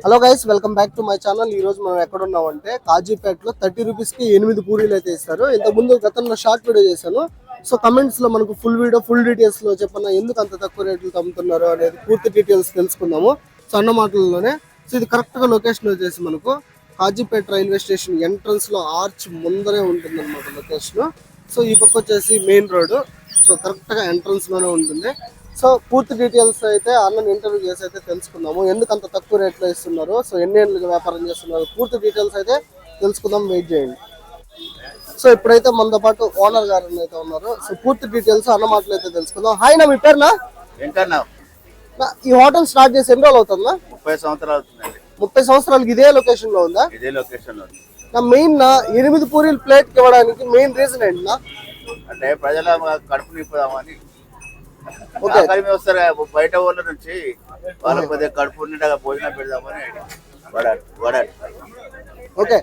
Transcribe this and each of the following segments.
Hello guys, welcome back to my channel. ఈ రోజు మనం ఎక్కడ ఉన్నామంటే కాజీపేటలో 30 రూపీస్ కి 8 పూరీలు అయితే ఇస్తారు. ఇంతకు ముందు గతంలో షార్ట్ వీడియో చేశాను. సో కమెంట్స్ లో మనకు ఫుల్ వీడియో ఫుల్ డీటెయిల్స్ లో చెప్పన్నా ఎందుకు అంత తక్కువ రేట్లు అమ్ముతున్నారు అనేది పూర్తి డీటెయిల్స్ తెలుసుకుందాము. సో అన్న మాటల్లోనే. సో ఇది కరెక్ట్ గా లొకేషన్ వచ్చేసి మనకు కాజీపేట రైల్వే స్టేషన్ ఎంట్రన్స్ లో ఆర్చ్ ముందరే ఉంటుంది అనమాట లొకేషన్. సో ఈ పక్క వచ్చేసి మెయిన్ రోడ్. సో కరెక్ట్ గా ఎంట్రన్స్ లోనే ఉంటుంది. సో పూర్తి డీటెయిల్స్ అయితే అన్నని ఇంటర్వ్యూ చేసి అయితే తెలుసుకుందాము. ఎందుకు అంత తక్కువ రేట్లో ఇస్తున్నారు, సో ఎన్ని ఏళ్ళుగా వ్యాపారం చేస్తున్నారు, పూర్తి డీటెయిల్స్ అయితే తెలుసుకుందాం. వెయిట్ చేయండి. సో ఇప్పుడైతే మనతో పాటు ఓనర్ గారు అయితే ఉన్నారు. సో పూర్తి డీటెయిల్స్ అన్న మాటలు అయితే తెలుసుకుందాం. హాయ్ నా, మీ పేరునా? ఈ హోటల్ స్టార్ట్ చేసి ఎన్ని రోజులు అవుతుందా? 30 సంవత్సరాలు అవుతుందండి. 30 సంవత్సరాలకి ఇదే లొకేషన్ లో ఉందా? ఇదే లొకేషన్ లో. నా మెయిన్ 8 పూరీలు ప్లేట్ ఇవ్వడానికి మెయిన్ రీజన్ ఏంటి? అంటే ప్రజల కడుపు నింపుదామని. వస్తారు బయట ఊళ్ళ నుంచి, వాళ్ళ కొద్దిగా కడుపు నిండా భోజనం పెడదామని. ఓకే,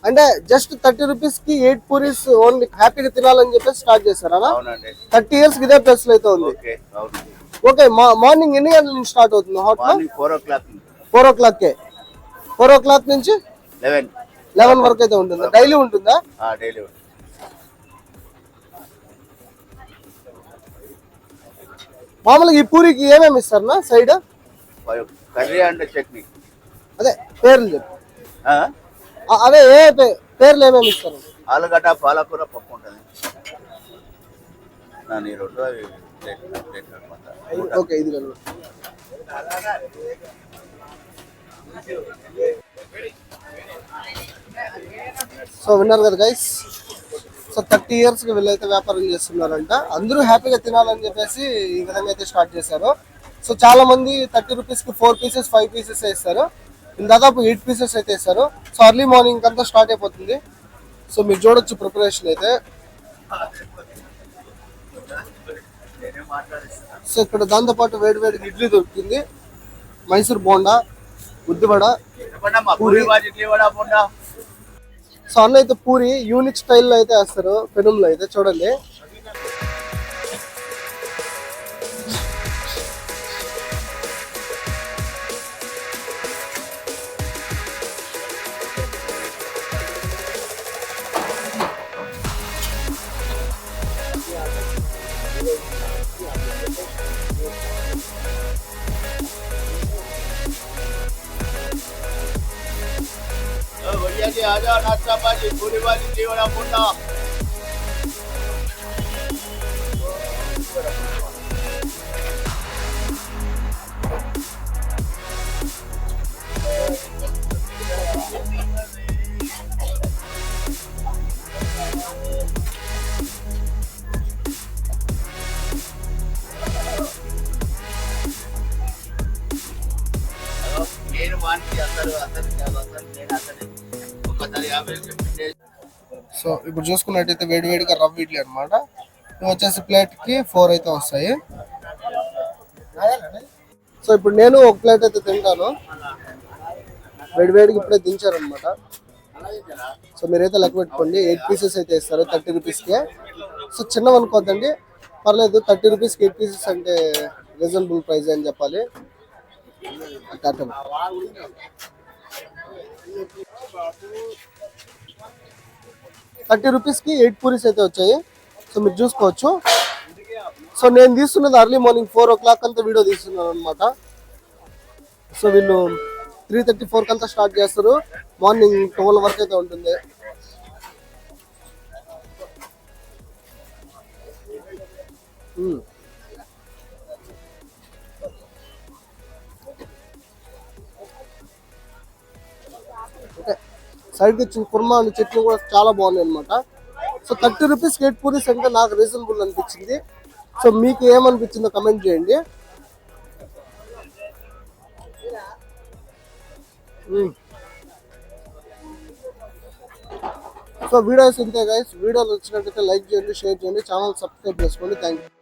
అంటే జస్ట్ 30 రూపీస్ కి 8 పూరీస్ ఓన్లీ హ్యాపీగా తినాలని చెప్పి స్టార్ట్ చేస్తారా? అవునండి. 30 ఇయర్స్ ఇదే ప్లేస్ లో అయితే ఉంది. ఓకే, మార్నింగ్ ఎన్ని గంటల నుంచి స్టార్ట్ అవుతుంది హోటల్? 4 o'clock. 4 o'clock 4 o'clock నుంచి 11 వరకు అయితే ఉంటుందా? డైలీ ఉంటుందా? డైలీ ఉంటుంది. మామూలుగా ఈ పూరికి ఏమేమి ఇస్తారు నా సైడ్? Curry and chutney. అదే పేర్లు చెప్పు. అదే పేర్లు ఏమేమి ఇస్తారు? ఆలుగడ్డ, పాలకూర, పప్పు ఉంటుంది. ఓకే, ఇది సో విన్నారు కదా గైస్. సో 30 ఇయర్స్ కి వీళ్ళైతే వ్యాపారం చేస్తున్నారంట. అందరూ హ్యాపీగా తినాలని చెప్పేసి ఈ విధంగా అయితే స్టార్ట్ చేశారు. సో చాలా మంది 30 రూపీస్ కి 4 పీసెస్ 5 పీసెస్ ఇస్తారు. దాదాపు 8 పీసెస్ అయితే ఇస్తారు. సో అర్లీ మార్నింగ్ అంతా స్టార్ట్ అయిపోతుంది. సో మీరు చూడొచ్చు ప్రిపరేషన్ అయితే. సో ఇక్కడ దాంతోపాటు వేడి వేడికి ఇడ్లీ దొరుకుతుంది, మైసూర్ బోండా, ఉద్దివడ, పూరి. సో అన్న అయితే పూరి యూనిక్ స్టైల్లో అయితే వేస్తారు పెనంలో అయితే. చూడండి, आजा नाश्ता बाजी पूरी बाजी जीवना मुंडा. నేను వానికి అసలు నేను అసలు. సో ఇప్పుడు చూసుకున్నట్టయితే వేడివేడిగా రవ్వ ఇడ్లీ అనమాట. ఇవి వచ్చేసి ప్లేట్ కి 4 అయితే వస్తాయి. సో ఇప్పుడు నేను ఒక ప్లేట్ అయితే తింటాను. వేడివేడికి ఇప్పుడే దించారనమాట. సో మీరైతే లెక్క పెట్టుకోండి. 8 పీసెస్ అయితే ఇస్తారు 30 రూపీస్కి. సో చిన్నవి అనుకోద్దండి, పర్లేదు. 30 రూపీస్కి 8 పీసెస్ అంటే రీజనబుల్ ప్రైస్ అని చెప్పాలి. 30 రూపీస్కి 8 పూరీస్ అయితే వచ్చాయి. సో మీరు చూసుకోవచ్చు. సో నేను తీస్తున్నది అర్లీ మార్నింగ్ 4 o'clock అంతా వీడియో తీస్తున్నాను అనమాట. సో వీళ్ళు 3:34 అంతా స్టార్ట్ చేస్తారు. మార్నింగ్ 12 వరకు అయితే ఉంటుంది. సైడ్కి ఇచ్చిన కుర్మా అండ్ చట్నీ కూడా చాలా బాగున్నాయి అనమాట. సో 30 రూపీస్కి 8 పూరీస్ అంటే నాకు రీజనబుల్ అనిపించింది. సో మీకు ఏమనిపించిందో కమెంట్ చేయండి. సో వీడియోస్ ఇంతే గైస్. వీడియోలు వచ్చినట్టయితే లైక్ చేయండి, షేర్ చేయండి, ఛానల్ సబ్స్క్రైబ్ చేసుకోండి. Thank you.